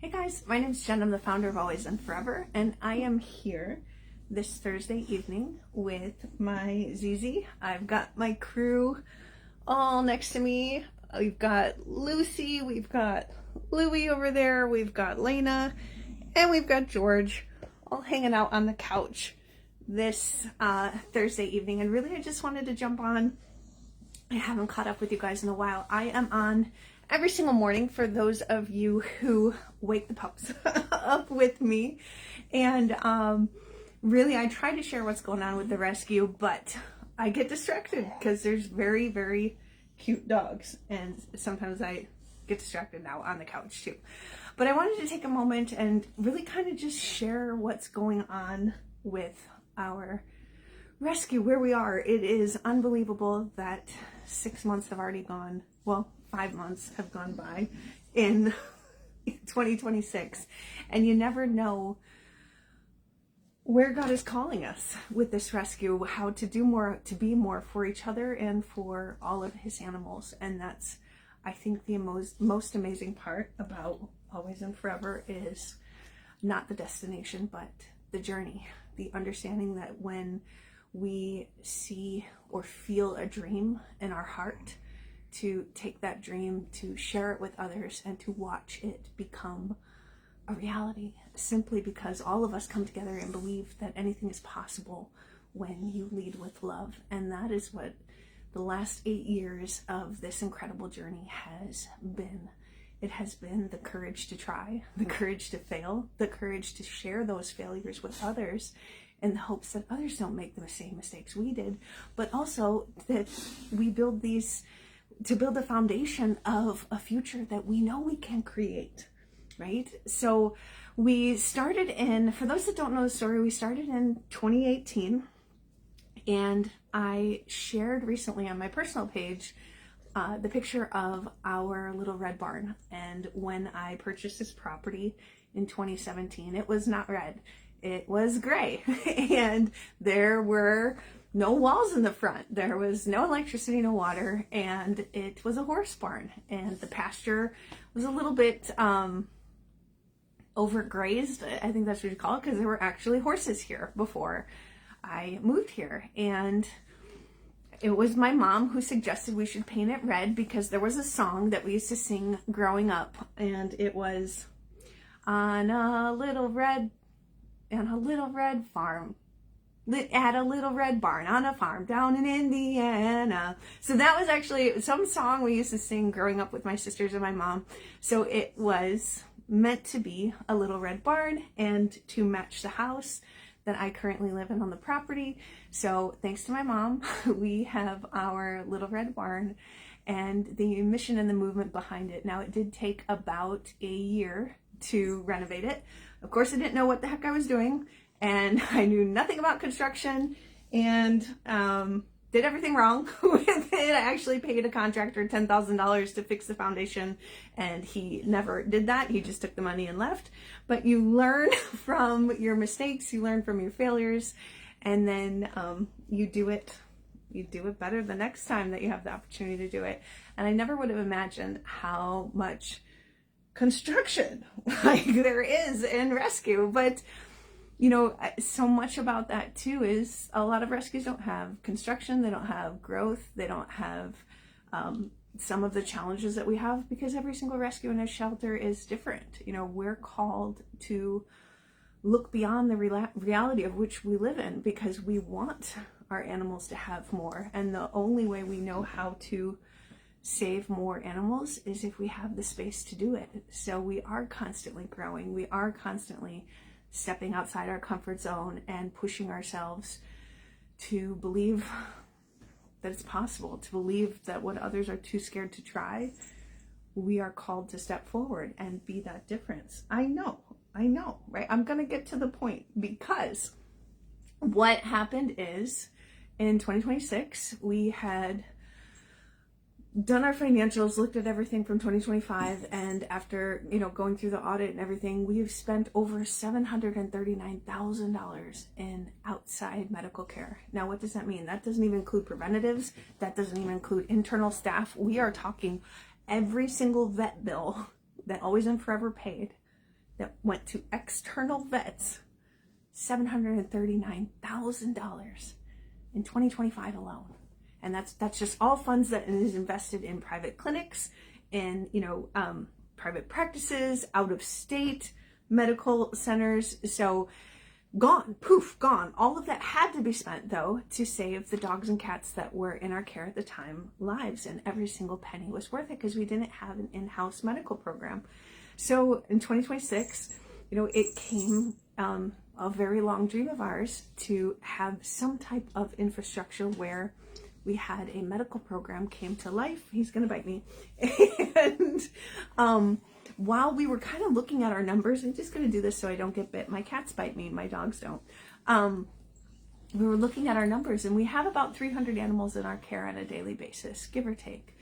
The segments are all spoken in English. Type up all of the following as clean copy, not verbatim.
Hey guys, my name is Jen. I'm the founder of Always and Forever, and I am here this Thursday evening with my ZZ. I've got my crew all next to me. We've got Lucy, we've got Louie over there, we've got Lena, and we've got George all hanging out on the couch this Thursday evening. And really, I just wanted to jump on. I haven't caught up with you guys in a while. I am on every single morning for those of you who wake the pups up with me. And really, I try to share what's going on with the rescue, but I get distracted because there's very, very cute dogs. And sometimes I get distracted now on the couch too. But I wanted to take a moment and really kind of just share what's going on with our rescue, where we are. It is unbelievable that 6 months have already gone. Well, 5 months have gone by in 2026, and you never know where God is calling us with this rescue, how to do more, to be more for each other and for all of his animals. And that's, I think, the most amazing part about Always and Forever is not the destination, but the journey, the understanding that when we see or feel a dream in our heart, to take that dream, to share it with others, and to watch it become a reality, simply because all of us come together and believe that anything is possible when you lead with love. And that is what the last 8 years of this incredible journey has been. It has been the courage to try, the courage to fail, the courage to share those failures with others in the hopes that others don't make the same mistakes we did, but also that we build these to build a foundation of a future that we know we can create, right? So we started in, for those that don't know the story, we started in 2018, and I shared recently on my personal page the picture of our little red barn. And when I purchased this property in 2017, it was not red, it was gray, and there were no walls in the front. There was no electricity, no water, and it was a horse barn. And the pasture was a little bit overgrazed. I think that's what you call it, because there were actually horses here before I moved here. And it was my mom who suggested we should paint it red because there was a song that we used to sing growing up, and it was on a little red farm, at a little red barn on a farm down in Indiana. So that was actually some song we used to sing growing up with my sisters and my mom. So it was meant to be a little red barn and to match the house that I currently live in on the property. So thanks to my mom, we have our little red barn and the mission and the movement behind it. Now, it did take about a year to renovate it. Of course, I didn't know what the heck I was doing, and I knew nothing about construction, and did everything wrong with it. I actually paid a contractor $10,000 to fix the foundation, and he never did that. He just took the money and left. But you learn from your mistakes, you learn from your failures, and then you do it better the next time that you have the opportunity to do it. And I never would have imagined how much construction like there is in rescue. But you know, so much about that too is a lot of rescues don't have construction, they don't have growth, they don't have some of the challenges that we have, because every single rescue in a shelter is different. You know, we're called to look beyond the reality of which we live in, because we want our animals to have more. And the only way we know how to save more animals is if we have the space to do it. So we are constantly growing, we are constantly stepping outside our comfort zone and pushing ourselves to believe that it's possible, to believe that what others are too scared to try, we are called to step forward and be that difference. I know, right? I'm gonna get to the point, because what happened is in 2026, we had done our financials, looked at everything from 2025, and after, you know, going through the audit and everything, we've spent over $739,000 in outside medical care. Now, what does that mean? That doesn't even include preventatives. That doesn't even include internal staff. We are talking every single vet bill that Always and Forever paid that went to external vets, $739,000 in 2025 alone. And that's just all funds that is invested in private clinics, in, private practices, out of state medical centers. So gone, poof, gone. All of that had to be spent, though, to save the dogs and cats that were in our care at the time lives. And every single penny was worth it because we didn't have an in-house medical program. So in 2026, it came a very long dream of ours to have some type of infrastructure where we had a medical program came to life. He's going to bite me. And while we were kind of looking at our numbers, I'm just going to do this so I don't get bit. My cats bite me, my dogs don't. We were looking at our numbers, and we have about 300 animals in our care on a daily basis, give or take.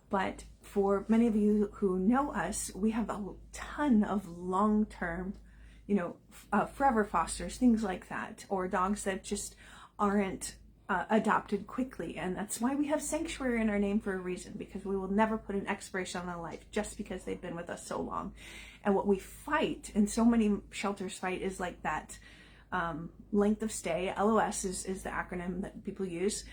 But for many of you who know us, we have a ton of long-term, forever fosters, things like that, or dogs that just aren't adopted quickly. And that's why we have sanctuary in our name for a reason, because we will never put an expiration on their life just because they've been with us so long. And what we fight, and so many shelters fight, is like that length of stay. LOS is the acronym that people use,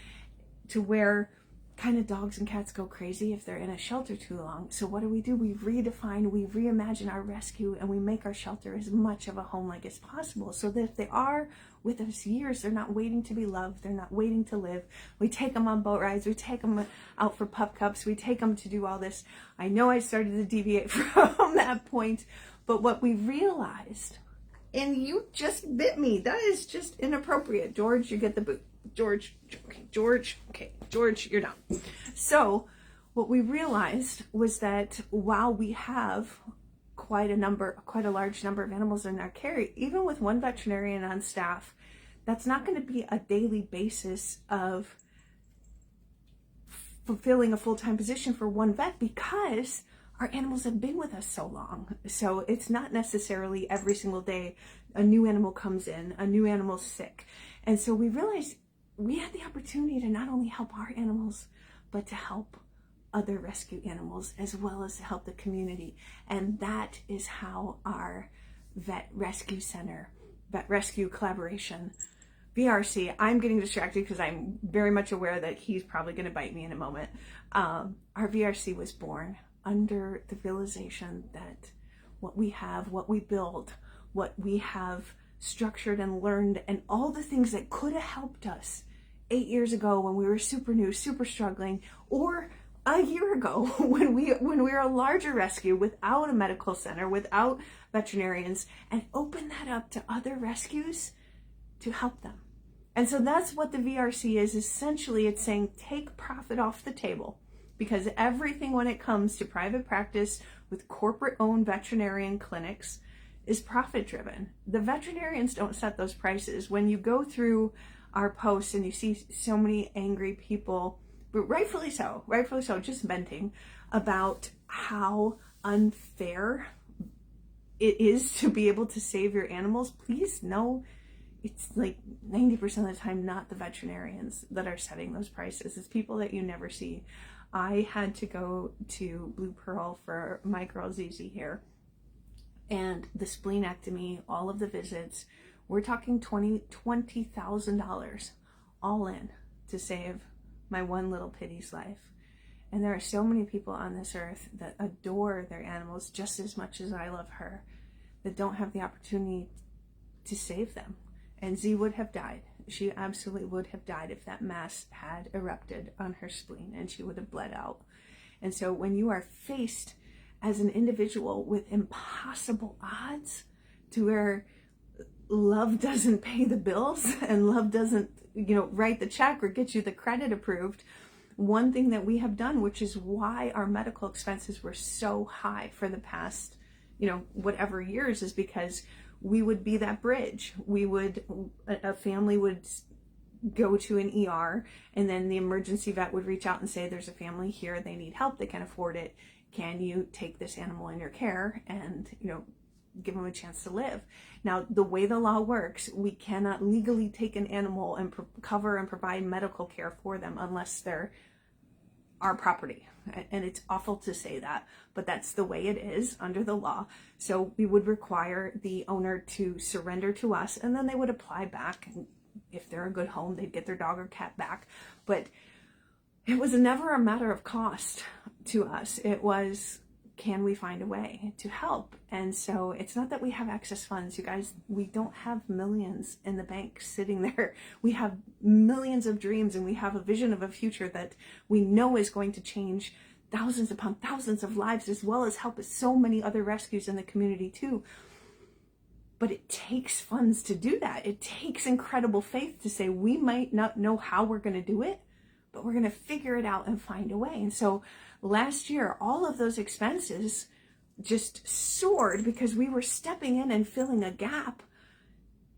to where kind of dogs and cats go crazy if they're in a shelter too long. So what do? We redefine, we reimagine our rescue, and we make our shelter as much of a home like as possible, so that if they are with us years, they're not waiting to be loved, they're not waiting to live. We take them on boat rides, we take them out for pup cups, we take them to do all this. I know I started to deviate from that point, but what we realized, and you just bit me, that is just inappropriate. George, you get the boot. George, you're done. So what we realized was that while we have quite a large number of animals in our care, even with one veterinarian on staff, that's not going to be a daily basis of fulfilling a full-time position for one vet, because our animals have been with us so long. So it's not necessarily every single day a new animal comes in, a new animal's sick. And so we realized we had the opportunity to not only help our animals, but to help other rescue animals, as well as to help the community. And that is how our vet rescue center, vet rescue collaboration, VRC, I'm getting distracted because I'm very much aware that he's probably going to bite me in a moment. Our VRC was born under the realization that what we have, what we build, what we have structured and learned, and all the things that could have helped us 8 years ago when we were super new, super struggling, or a year ago when we were a larger rescue without a medical center, without veterinarians, and open that up to other rescues to help them. And so that's what the VRC is. Essentially, it's saying take profit off the table, because everything when it comes to private practice with corporate-owned veterinarian clinics is profit-driven. The veterinarians don't set those prices. When you go through our posts and you see so many angry people, but rightfully so, just venting about how unfair it is to be able to save your animals, please know it's like 90% of the time not the veterinarians that are setting those prices. It's people that you never see. I had to go to Blue Pearl for my girl Zizi here, and the splenectomy, all of the visits, we're talking $20,000 all in to save my one little pitty's life. And there are so many people on this earth that adore their animals just as much as I love her, that don't have the opportunity to save them. And Z would have died. She absolutely would have died if that mass had erupted on her spleen, and she would have bled out. And so when you are faced as an individual with impossible odds, to where love doesn't pay the bills and love doesn't, write the check or get you the credit approved, one thing that we have done, which is why our medical expenses were so high for the past, whatever years, is because we would be that bridge. A family would go to an ER, and then the emergency vet would reach out and say, there's a family here, they need help, they can afford it. Can you take this animal in your care and, give them a chance to live? Now, the way the law works, we cannot legally take an animal and cover and provide medical care for them unless they're our property. And it's awful to say that, but that's the way it is under the law. So we would require the owner to surrender to us, and then they would apply back. And if they're a good home, they'd get their dog or cat back. But it was never a matter of cost to us. It was, can we find a way to help? And so it's not that we have excess funds, you guys. We don't have millions in the bank sitting there. We have millions of dreams, and we have a vision of a future that we know is going to change thousands upon thousands of lives, as well as help so many other rescues in the community too. But it takes funds to do that. It takes incredible faith to say, we might not know how we're going to do it, but we're going to figure it out and find a way. And so last year, all of those expenses just soared because we were stepping in and filling a gap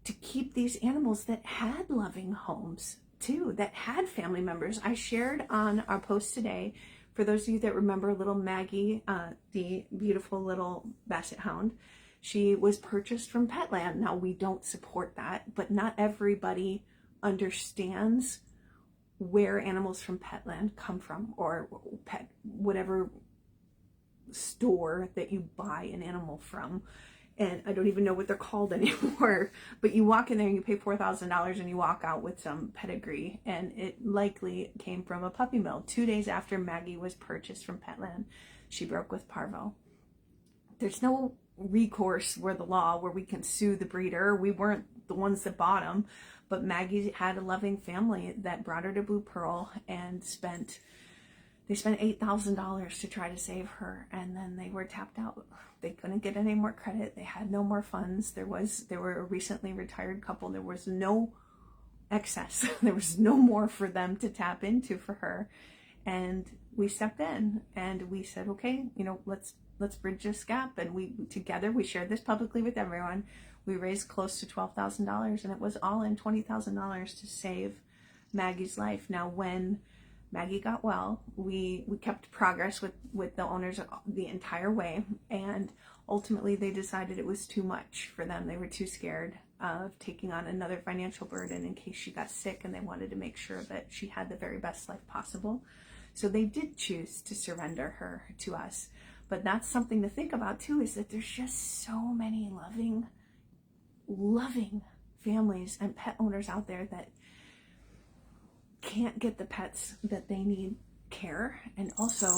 to keep these animals that had loving homes too, that had family members. I shared on our post today, for those of you that remember little Maggie, the beautiful little basset hound, she was purchased from Petland. Now, we don't support that, but not everybody understands where animals from Petland come from, or pet, whatever store that you buy an animal from. And I don't even know what they're called anymore, but you walk in there and you pay $4,000 and you walk out with some pedigree, and it likely came from a puppy mill. 2 days after Maggie was purchased from Petland, she broke with parvo. There's no recourse where the law where we can sue the breeder. We weren't the ones that bought them, but Maggie had a loving family that brought her to Blue Pearl and they spent $8,000 to try to save her, and then they were tapped out. They couldn't get any more credit. They had no more funds. They were a recently retired couple. There was no excess. There was no more for them to tap into for her. And we stepped in and we said, okay, let's bridge this gap. And we shared this publicly with everyone. We raised close to $12,000, and it was all in $20,000 to save Maggie's life. Now, when Maggie got well, we kept progress with the owners the entire way, and ultimately they decided it was too much for them. They were too scared of taking on another financial burden in case she got sick, and they wanted to make sure that she had the very best life possible. So they did choose to surrender her to us. But that's something to think about too, is that there's just so many loving families and pet owners out there that can't get the pets that they need care. And also,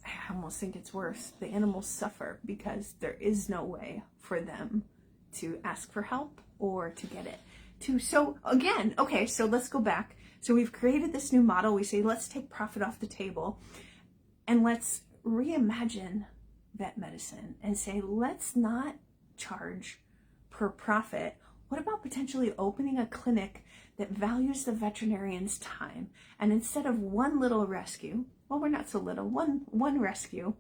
I almost think it's worse, the animals suffer because there is no way for them to ask for help or to get it to. So again, okay, so let's go back. So we've created this new model. We say, let's take profit off the table and let's reimagine vet medicine and say, let's not charge per profit. What about potentially opening a clinic that values the veterinarian's time? And instead of one little rescue, well, we're not so little, one rescue,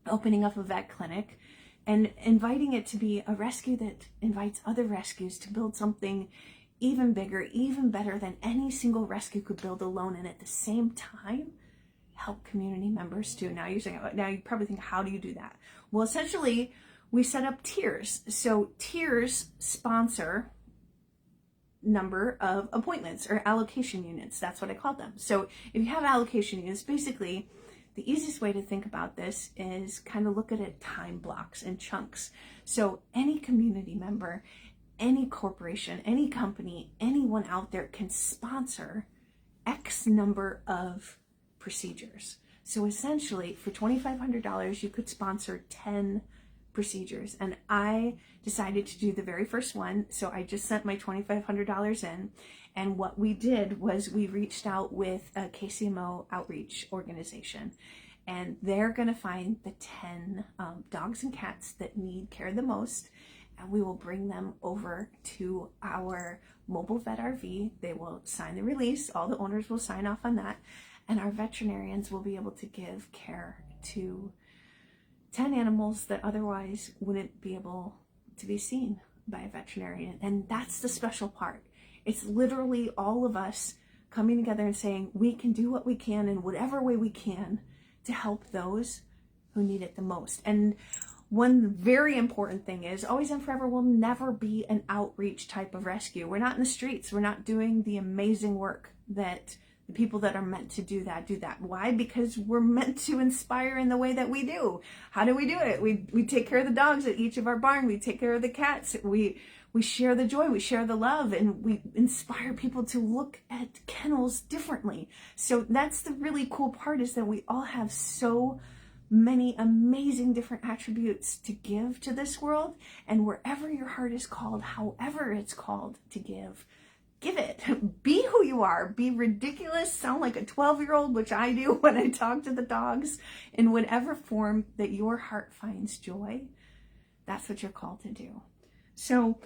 opening up a vet clinic and inviting it to be a rescue that invites other rescues to build something even bigger, even better than any single rescue could build alone, and at the same time help community members too. Now you probably think, how do you do that? Well, essentially, we set up tiers. So tiers sponsor number of appointments or allocation units. That's what I call them. So if you have allocation units, basically the easiest way to think about this is kind of look at it time blocks and chunks. So any community member, any corporation, any company, anyone out there can sponsor X number of procedures. So essentially for $2,500, you could sponsor 10 procedures. And I decided to do the very first one. So I just sent my $2,500 in. And what we did was we reached out with a KCMO outreach organization. And they're going to find the 10 dogs and cats that need care the most. And we will bring them over to our mobile vet RV. They will sign the release. All the owners will sign off on that. And our veterinarians will be able to give care to 10 animals that otherwise wouldn't be able to be seen by a veterinarian. And that's the special part. It's literally all of us coming together and saying, we can do what we can in whatever way we can to help those who need it the most. And one very important thing is, Always and Forever will never be an outreach type of rescue. We're not in the streets. We're not doing the amazing work that The people that are meant to do that, do that. Why? Because we're meant to inspire in the way that we do. How do we do it? We take care of the dogs at each of our barn. We take care of the cats. We share the joy, we share the love, and we inspire people to look at kennels differently. So that's the really cool part, is that we all have so many amazing different attributes to give to this world. And wherever your heart is called, however it's called to give it. Be who you are. Be ridiculous. Sound like a 12-year-old, which I do when I talk to the dogs. In whatever form that your heart finds joy, that's what you're called to do. So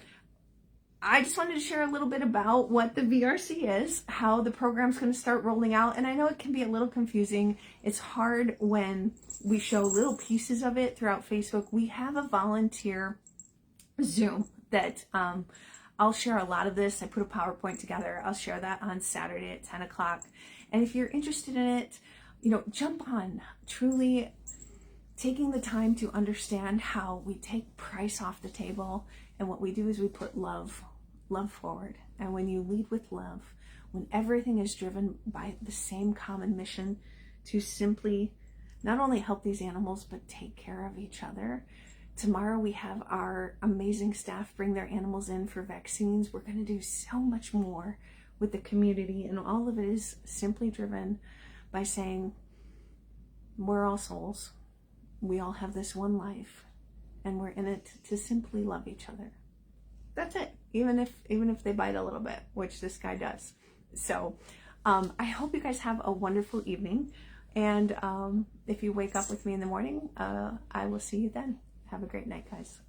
I just wanted to share a little bit about what the VRC is, how the program's going to start rolling out. And I know it can be a little confusing. It's hard when we show little pieces of it throughout Facebook. We have a volunteer Zoom that I'll share a lot of this. I put a PowerPoint together. I'll share that on Saturday at 10 o'clock. And if you're interested in it, jump on. Truly taking the time to understand how we take price off the table. And what we do is we put love forward. And when you lead with love, when everything is driven by the same common mission to simply not only help these animals, but take care of each other. Tomorrow we have our amazing staff bring their animals in for vaccines. We're going to do so much more with the community, and all of it is simply driven by saying we're all souls. We all have this one life, and we're in it to simply love each other. That's it. Even if they bite a little bit, which this guy does. So I hope you guys have a wonderful evening. And if you wake up with me in the morning, I will see you then. Have a great night, guys.